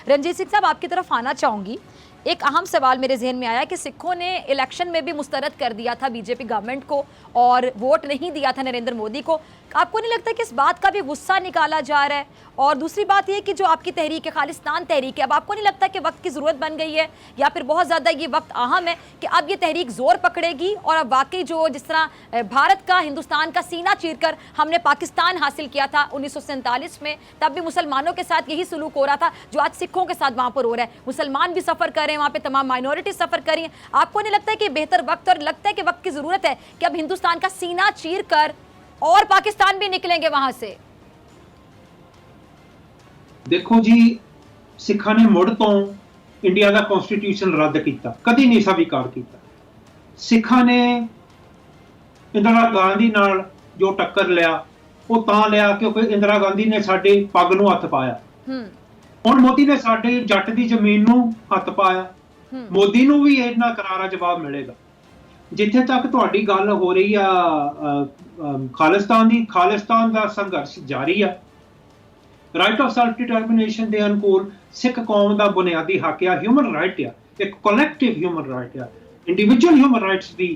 रंजीत सिंह साहब, आपकी तरफ आना चाहूँगी। एक अहम सवाल मेरे जहन में आया कि सिखों ने इलेक्शन में भी मुस्तरद कर दिया था बीजेपी गवर्नमेंट को और वोट नहीं दिया था नरेंद्र मोदी को। आपको नहीं लगता कि इस बात का भी गुस्सा निकाला जा रहा है? और दूसरी बात यह कि जो आपकी तहरीक है, खालिस्तान तहरीक है, अब आपको नहीं लगता कि वक्त की ज़रूरत बन गई है, या फिर बहुत ज़्यादा ये वक्त अहम है कि अब ये तहरीक ज़ोर पकड़ेगी और अब वाकई जो जिस तरह भारत का, हिंदुस्तान का सीना चीरकर हमने पाकिस्तान हासिल किया था 1947 में, तब भी मुसलमानों के साथ यही सलूक हो रहा था जो आज सिखों के साथ वहाँ पर हो रहा है। मुसलमान भी सफ़र कर रहे हैं वहाँ पे, तमाम माइनॉरिटी सफ़र कर रही हैं। आपको नहीं लगता है कि बेहतर वक्त, और लगता है कि वक्त की ज़रूरत है कि अब हिंदुस्तान का सीना चीर कर और पाकिस्तान भी निकलेंगे वहां से? देखो जी, सिखा ने मुड़ तो इंडिया का कॉन्स्टिट्यूशन रद्द किया, कभी नहीं स्वीकार किया। सिखा ने इंदिरा गांधी नाल जो टक्कर लिया वो तां लिया क्योंकि इंदिरा गांधी ने साडे पग नूं हथ पाया। हुण मोदी ने साडे जट दी जमीन नूं हथ पाया। मोदी नूं भी इन्ना करारा जवाब मिलेगा। जिथे तक तुहाडी गल हो रही आ खालिस्तान दा संघर्ष जारी है। राइट ऑफ सेल्फ डिटरमिनेशन दे अनुकूल सिख कौम दा बुनियादी हक आ, ह्यूमन राइट आ, एक कलैक्टिव ह्यूमन राइट आ। इंडिविजुअल ह्यूमन राइट्स भी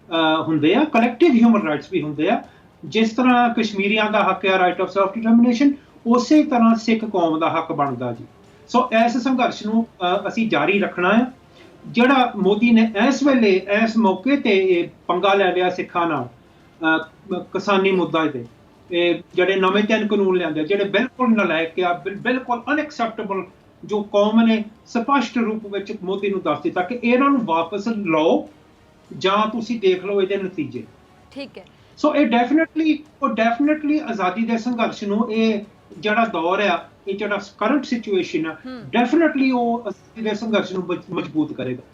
हुंदे आ, कलैक्टिव ह्यूमन राइट्स भी हुंदे आ। जिस तरह कश्मीरियां दा हक आ राइट ऑफ सेल्फ डिटरमिनेशन, उसे तरह सिख कौम दा हक बनदा जी। सो इस संघर्ष नूं असीं जारी रखना है। ਜਿਹੜਾ मोदी ने इस वेले इस मौके ते पंगा लै लिया सिखा नाल किसानी मुद्दा ते ਜਿਹੜੇ नवे 3 कानून लिआंदे ਜਿਹੜੇ बिल्कुल नलायक आ, बिल्कुल अनएक्सैप्टेबल, जो कौम ने स्पष्ट रूप ਵਿੱਚ मोदी ਨੂੰ ਦੱਸ ਦਿੱਤਾ ਕਿ ਇਹਨਾਂ ਨੂੰ ਵਾਪਸ ਲਓ ਜਾਂ ਤੁਸੀਂ ਦੇਖ ਲਓ ਇਹਦੇ ਨਤੀਜੇ। ਠੀਕ ਹੈ। ਸੋ ਇਹ ਡੈਫੀਨਿਟਲੀ ਆਜ਼ਾਦੀ ਦੇ ਸੰਘਰਸ਼ ਨੂੰ ਇਹ ਜਿਹੜਾ ਦੌਰ ਆ, ਇਹ ਜਿਹੜਾ ਕਰੰਟ ਸਿਚੁਏਸ਼ਨ ਆ, डेफिनेटली वो आजादी संघर्ष को मजबूत करेगा।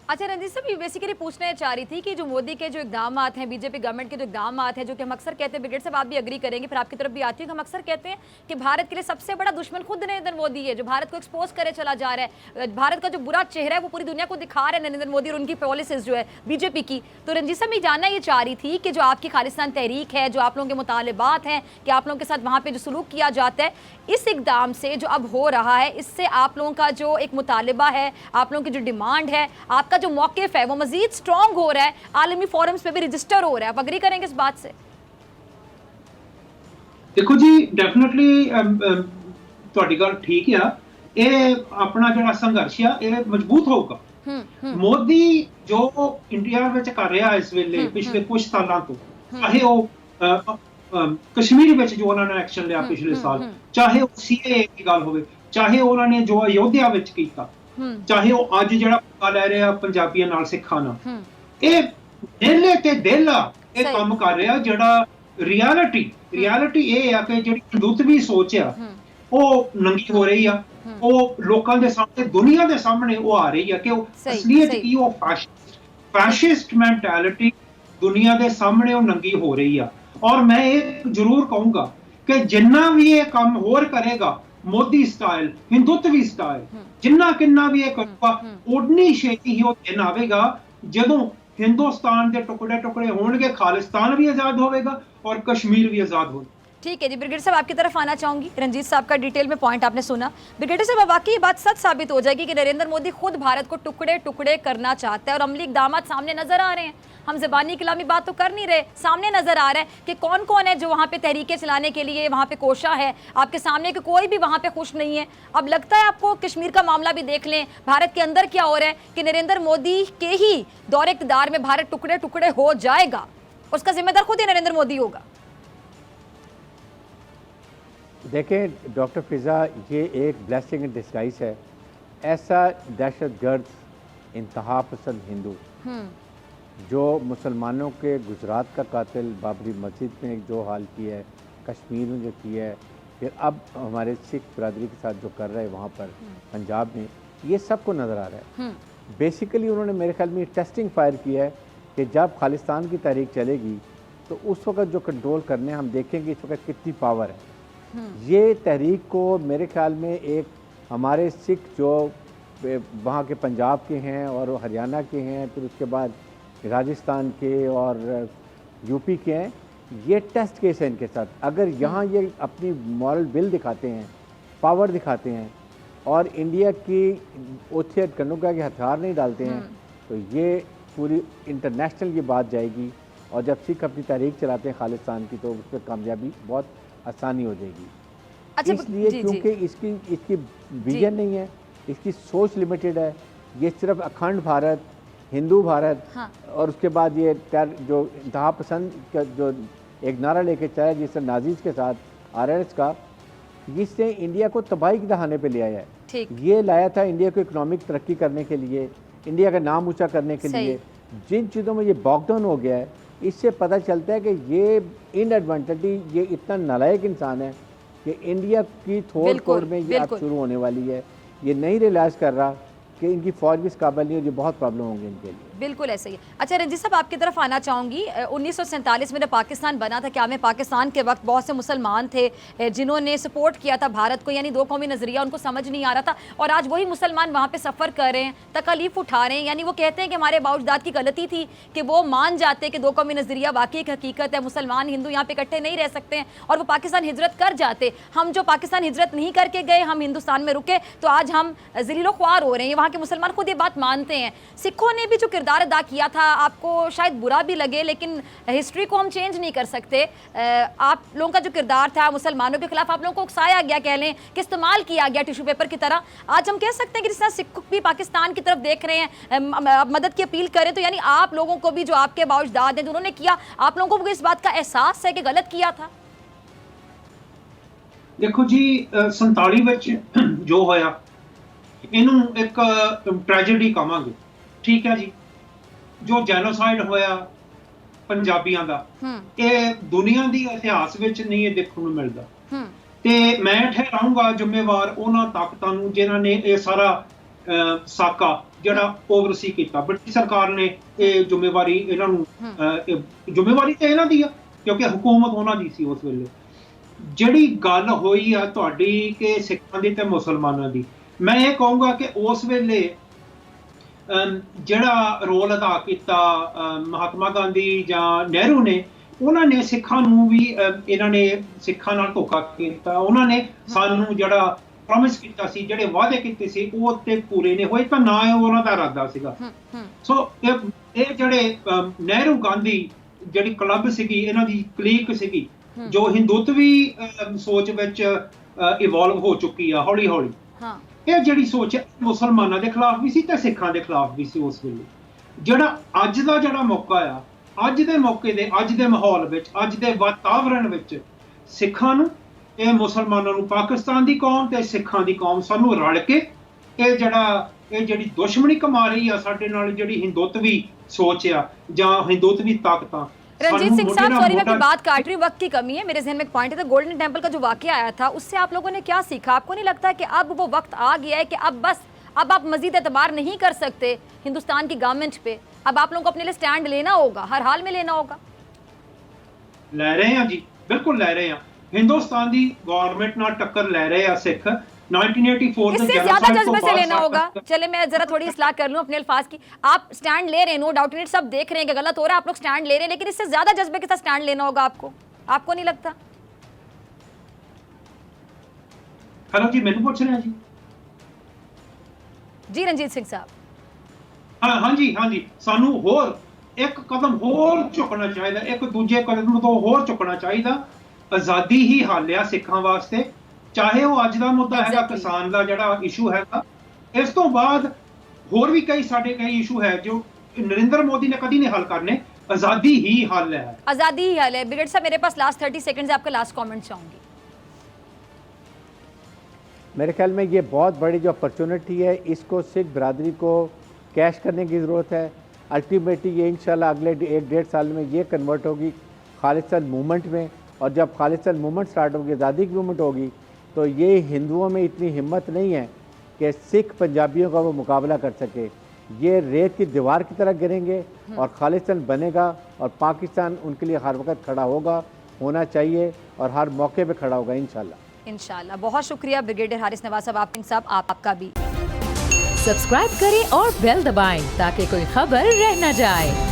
अच्छा रंजीत साहब, ये बेसिकली पूछना चाह रही थी कि जो मोदी के जो इकदाम हैं, बीजेपी गवर्नमेंट के जो इकदाम हैं, जो कि हम अक्सर कहते हैं, ब्रिगेड साहब आप भी एग्री करेंगे, फिर आपकी तरफ भी आती हूँ, हम अक्सर कहते हैं कि भारत के लिए सबसे बड़ा दुश्मन खुद नरेंद्र मोदी है, जो भारत को एक्सपोज करे चला जा रहा है। भारत का जो बुरा चेहरा है वो पूरी दुनिया को दिखा रहे हैं नरेंद्र मोदी और उनकी पॉलिसीज जो है बीजेपी की। तो रंजीत साहब, मैं जानना ये चाह रही थी कि जो आपकी खालिस्तान तहरीक है, जो आप लोगों के मुतालबात हैं कि आप लोगों के साथ वहाँ पर जो सलूक किया जाता है, इस इकदाम से जो अब हो रहा है, इससे आप लोगों का जो एक मुतालबा है, आप लोगों की जो डिमांड है, आपका जो मौक़िफ़ है, वो मजीद स्ट्रॉन्ग हो रहा है, आलमी फोरम्स पे भी रजिस्टर हो रहा है। आप अग्री करेंगे इस बात से? देखो जी, डेफिनेटली तुहाडी गल ठीक है। ये अपना जो संघर्ष है ये मजबूत होगा। मोदी जो इंडिया में कर रहा है इस वेले पिछले कुछ सालों तो, चाहे वो कश्मीर में जो उन्होंने एक्शन लिया पिछले साल, चाहे वो सीएए की गल हो, चाहे उन्होंने जो अयोध्या में किया, चाहे वो अज जो लै रहे पंजाबियों नाल सिखां नाल, ये दिल ते दिल ये काम कर रहा जिहड़ा रियलिटी ये है कि जिहड़ी हिंदुत्वी सोच आ वो नंगी हो रही है, वो लोकां दे सामने, दुनिया दे सामने वो आ रही है कि वो असलियत की वो फैशिस्ट मेंटालिटी दुनिया दे सामने वो नंगी हो रही है। और मैं ये जरूर कहूंगा कि जिन्ना भी ये काम होर करेगा मोदी स्टाइल, हिंदुत्वी स्टाइल, जिन्ना किन्ना भी ये करूगा, उन्नी छेती ही वो दिन आवेगा जदों हिंदुस्तान के टुकड़े टुकड़े होंगे, खालिस्तान भी आजाद होगा और कश्मीर भी आजाद होगा। ठीक है जी, ब्रिगेडियर साहब आपकी तरफ आना चाहूंगी। रंजीत साहब का डिटेल में पॉइंट आपने सुना। ब्रिगेडियर साहब, वाकई ये बात सच साबित हो जाएगी कि नरेंद्र मोदी खुद भारत को टुकड़े टुकड़े करना चाहता है और अमली इकदाम सामने नजर आ रहे हैं। हम ज़बानी कलामी बात तो कर नहीं रहे, सामने नजर आ रहा है कि कौन कौन है जो वहाँ पे तहरीकें चलाने के लिए वहाँ पे कोशा है। आपके सामने कि कोई भी वहाँ पे खुश नहीं है। अब लगता है आपको कश्मीर का मामला भी देख लें, भारत के अंदर क्या हो रहा है कि नरेंद्र मोदी के ही दौरे इक़्तिदार में भारत टुकड़े टुकड़े हो जाएगा, उसका जिम्मेदार खुद ही नरेंद्र मोदी होगा। देखें डॉक्टर फिज़ा, ये एक ब्लेसिंग इन डिस्गाइज है। ऐसा दहशतगर्द, इंतहा पसंद हिंदू जो मुसलमानों के गुजरात का कातिल बाबरी मस्जिद में जो हाल किया है, कश्मीर में जो किया है, फिर अब हमारे सिख बरदरी के साथ जो कर रहे हैं वहाँ पर पंजाब में, ये सबको नज़र आ रहा है। बेसिकली उन्होंने मेरे ख्याल में टेस्टिंग फायर किया है कि जब खालिस्तान की तारीख चलेगी तो उस वक्त जो कंट्रोल करने हम देखेंगे इस वक्त कितनी पावर है। ये तहरीक को मेरे ख्याल में एक हमारे सिख जो वहाँ के पंजाब के हैं और हरियाणा के हैं, फिर उसके बाद राजस्थान के और यूपी के हैं, ये टेस्ट केस है इनके साथ। अगर यहाँ ये अपनी मॉरल विल दिखाते हैं, पावर दिखाते हैं, और इंडिया की ओथे कनुका के हथियार नहीं डालते हैं तो ये पूरी इंटरनेशनल की बात जाएगी। और जब सिख अपनी तहरीक चलाते हैं खालिस्तान की तो उस पर कामयाबी बहुत आसानी हो जाएगी। अच्छा, इसलिए जी, क्योंकि इसकी विजन नहीं है, इसकी सोच लिमिटेड है। ये सिर्फ अखंड भारत, हिंदू भारत, हाँ। और उसके बाद ये जो इंतहा पसंद का जो एक नारा लेके चला जिससे नाजीज के साथ RNS का, जिसने इंडिया को तबाही के दहाने पे ले आया है। ठीक। ये लाया था इंडिया को इकोनॉमिक तरक्की करने के लिए, इंडिया का नाम ऊंचा करने के सही। लिए। जिन चीज़ों में ये बॉकडाउन हो गया है, इससे पता चलता है कि ये इनएडवांटेडली ये इतना नालायक इंसान है कि इंडिया की थोड़ फोड़ में ये अब शुरू होने वाली है। ये नहीं रियलाइज़ कर रहा कि इनकी फौज भी इस काबिल नहीं है, जो बहुत प्रॉब्लम होंगी इनके लिए। बिल्कुल ऐसे ही। अच्छा रंजीत साहब, आपकी तरफ आना चाहूँगी। 1947 में जब पाकिस्तान बना था, क्या में पाकिस्तान के वक्त बहुत से मुसलमान थे जिन्होंने सपोर्ट किया था भारत को, यानी दो कौमी नज़रिया उनको समझ नहीं आ रहा था, और आज वही मुसलमान वहाँ पे सफ़र कर रहे हैं, तकलीफ उठा रहे हैं। यानी वो कहते हैं कि हमारे बाउजदाद की गलती थी कि वो मान जाते कि दो कौमी नज़रिया वाकई एक हकीकत है, मुसलमान हिंदू यहाँ पे इकट्ठे नहीं रह सकते हैं, और वो पाकिस्तान हिजरत कर जाते। हम जो पाकिस्तान हिजरत नहीं करके गए, हम हिंदुस्तान में रुके, तो आज हम ज़लीलो ख्वार हो रहे हैं। वहाँ के मुसलमान खुद ये बात मानते हैं। सिखों ने भी जो किरदार अदा किया था, आपको शायद बुरा भी लगे, लेकिन हिस्ट्री को हम चेंज नहीं कर सकते। आप लोगों का जो किरदार था मुसलमानों के खिलाफ, आप लोगों को उकसाया गया, कह लें कि इस्तेमाल किया गया टिश्यू पेपर की तरह। आज हम कह सकते हैं कि जिस तरह सिख भी पाकिस्तान की तरफ देख रहे हैं, मदद की अपील करें, तो यानी आप लोगों को भी, जो आपके बाउजदाद हैं, जो उन्होंने किया, आप लोगों को भी इस बात का एहसास है कि गलत किया था। देखो जी, 47 ਵਿੱਚ ਜੋ ਹੋਇਆ ਇਹਨੂੰ ਇੱਕ ਟ੍ਰੈਜੇਡੀ ਕਹਾਂਗੇ, ਠੀਕ ਹੈ ਜੀ। ਜੋ ਜੈਨੋਸਾਈਡ ਹੋਇਆ ਪੰਜਾਬੀਆਂ ਦਾ, ਇਹ ਦੁਨੀਆ ਦੀ ਇਤਿਹਾਸ ਵਿੱਚ ਨਹੀਂ ਇਹ ਦੇਖਣ ਨੂੰ ਮਿਲਦਾ। ਤੇ ਮੈਂ ਠਹਿਰਾਊਂਗਾ ਜ਼ਿੰਮੇਵਾਰ ਉਹਨਾਂ ਤਾਕਤਾਂ ਨੂੰ ਜਿਨ੍ਹਾਂ ਨੇ ਇਹ ਸਾਰਾ ਸਾਕਾ ਜਿਹੜਾ ਓਵਰਸੀ ਕੀਤਾ। ਬ੍ਰਿਟਿਸ਼ ਸਰਕਾਰ ਨੇ ਇਹ ਜ਼ਿੰਮੇਵਾਰੀ ਇਹਨਾਂ ਨੂੰ, ਜ਼ਿੰਮੇਵਾਰੀ ਤੇ ਇਹਨਾਂ ਦੀ ਆ ਕਿਉਂਕਿ ਹਕੂਮਤ ਉਹਨਾਂ ਦੀ ਸੀ ਉਸ ਵੇਲੇ। ਜਿਹੜੀ ਗੱਲ ਹੋਈ ਆ ਤੁਹਾਡੀ ਕਿ ਸਿੱਖਾਂ ਦੀ ਤੇ ਮੁਸਲਮਾਨਾਂ ਦੀ, ਮੈਂ ਇਹ ਕਹੂੰਗਾ ਕਿ ਉਸ ਵੇਲੇ ਜਿਹੜਾ ਰੋਲ ਅਦਾ ਕੀਤਾ ਮਹਾਤਮਾ ਗਾਂਧੀ ਜਾਂ ਨਹਿਰੂ ਨੇ, ਉਹਨਾਂ ਨੇ ਸਿੱਖਾਂ ਨੂੰ ਵੀ, ਇਹਨਾਂ ਨੇ ਸਿੱਖਾਂ ਨਾਲ ਧੋਖਾ ਕੀਤਾ। ਉਹਨਾਂ ਨੇ ਸਾਨੂੰ ਜਿਹੜਾ ਪ੍ਰੋਮਿਸ ਕੀਤਾ ਸੀ, ਜਿਹੜੇ ਵਾਅਦੇ ਕੀਤੇ ਸੀ, ਉਹ ਤੇ ਪੂਰੇ ਨਹੀਂ ਹੋਏ, ਤਾਂ ਨਾ ਉਹਨਾਂ ਦਾ ਇਰਾਦਾ ਸੀਗਾ। ਸੋ ਇਹ ਜਿਹੜੇ ਨਹਿਰੂ ਗਾਂਧੀ ਜਿਹੜੀ ਕਲੱਬ ਸੀਗੀ, ਇਹਨਾਂ ਦੀ ਕਲੀਕ ਸੀਗੀ, ਜੋ ਹਿੰਦੂਤਵੀ ਸੋਚ ਵਿੱਚ ਇਵੋਲਵ ਹੋ ਚੁੱਕੀ ਆ ਹੌਲੀ ਹੌਲੀ। ਇਹ ਜਿਹੜੀ ਸੋਚ ਹੈ ਮੁਸਲਮਾਨਾਂ ਦੇ ਖਿਲਾਫ ਵੀ ਸੀ ਤੇ ਸਿੱਖਾਂ ਦੇ ਖਿਲਾਫ ਵੀ ਸੀ ਉਸ ਵੇਲੇ। ਜਿਹੜਾ ਅੱਜ ਦਾ ਜਿਹੜਾ ਮੌਕਾ ਆ, ਅੱਜ ਦੇ ਮੌਕੇ ਦੇ, ਅੱਜ ਦੇ ਮਾਹੌਲ ਵਿੱਚ, ਅੱਜ ਦੇ ਵਾਤਾਵਰਣ ਵਿੱਚ ਸਿੱਖਾਂ ਨੂੰ, ਇਹ ਮੁਸਲਮਾਨਾਂ ਨੂੰ, ਪਾਕਿਸਤਾਨ ਦੀ ਕੌਮ ਤੇ ਸਿੱਖਾਂ ਦੀ ਕੌਮ, ਸਾਨੂੰ ਰਲ ਕੇ ਇਹ ਜਿਹੜੀ ਦੁਸ਼ਮਣੀ ਕਮਾ ਰਹੀ ਆ ਸਾਡੇ ਨਾਲ, ਜਿਹੜੀ ਹਿੰਦੂਤਵੀ ਸੋਚ ਆ ਜਾਂ ਹਿੰਦੂਤਵੀ ताकतां। रंजीत सिंह साहब, सॉरी मैं आपकी बात काट रही हूँ, वक्त की कमी है। मेरे जहन में एक पॉइंट है, तो गोल्डन टेम्पल का जो वाकया आया था, उससे आप लोगों ने क्या सीखा? आपको नहीं लगता कि अब वो वक्त आ गया है कि अब आप मजीद एतबार नहीं कर सकते हिंदुस्तान की गवर्नमेंट पे? अब आप लोगों को अपने लिए स्टैंड लेना होगा, हर हाल में लेना होगा। ਲੈ ਰਹੇ ਆ ਜੀ, बिल्कुल ਲੈ ਰਹੇ ਆ। हिंदुस्तान की गवर्नमेंट नाल टक्कर ले रहे आ सिख। 1984 इससे ज्यादा जज्बे से लेना होगा। चले मैं जरा थोड़ी इस्लाह कर लूं अपने अल्फाज की। आप स्टैंड ले रहे हैं, नो डाउट इट, सब देख रहे हैं कि गलत हो रहा है, आप लोग स्टैंड ले रहे हैं, लेकिन इससे ज्यादा जज्बे के साथ स्टैंड लेना होगा आपको नहीं लगता? हेलो जी, मैंने पूछ रहे हैं जी। जी रंजीत सिंह साहब। हाँ जी, सानू होर एक कदम होर चुकना चाहिए, एक दूजे कदम तो होर चुकना चाहिए। आज़ादी ही हल आ सिखां वास्ते, चाहे वो अज का मुद्दा है किसान का जिहड़ा इशू है, इस तो बाद होर भी कई इशू है जो नरेंद्र मोदी ने कभी नहीं हल करने। आज़ादी ही हल है, आज़ादी ही हल है। ब्रिगेड साहब, मेरे पास लास्ट 30 सेकंड्स, आपका लास्ट कमेंट चाहूंगी। मेरे ख्याल में ये बहुत बड़ी जो अपॉर्चुनिटी है, इसको सिख बरादरी को कैश करने की ज़रूरत है। अल्टीमेटली ये इंशाल्लाह अगले 1-1.5 साल में ये कन्वर्ट होगी खालिस्तान मूवमेंट में, और जब खालिस्तान मूवमेंट स्टार्ट होगी, आज़ादी की मूवमेंट होगी, तो ये हिंदुओं में इतनी हिम्मत नहीं है कि सिख पंजाबियों का वो मुकाबला कर सके। ये रेत की दीवार की तरह गिरेंगे और खालिस्तान बनेगा, और पाकिस्तान उनके लिए हर वक्त खड़ा होना चाहिए, और हर मौके पे खड़ा होगा इंशाल्लाह। बहुत शुक्रिया ब्रिगेडियर हारिस नवाज साहब, आपका भी। सब्सक्राइब करें और बेल दबाएं ताकि कोई खबर रह न जाए।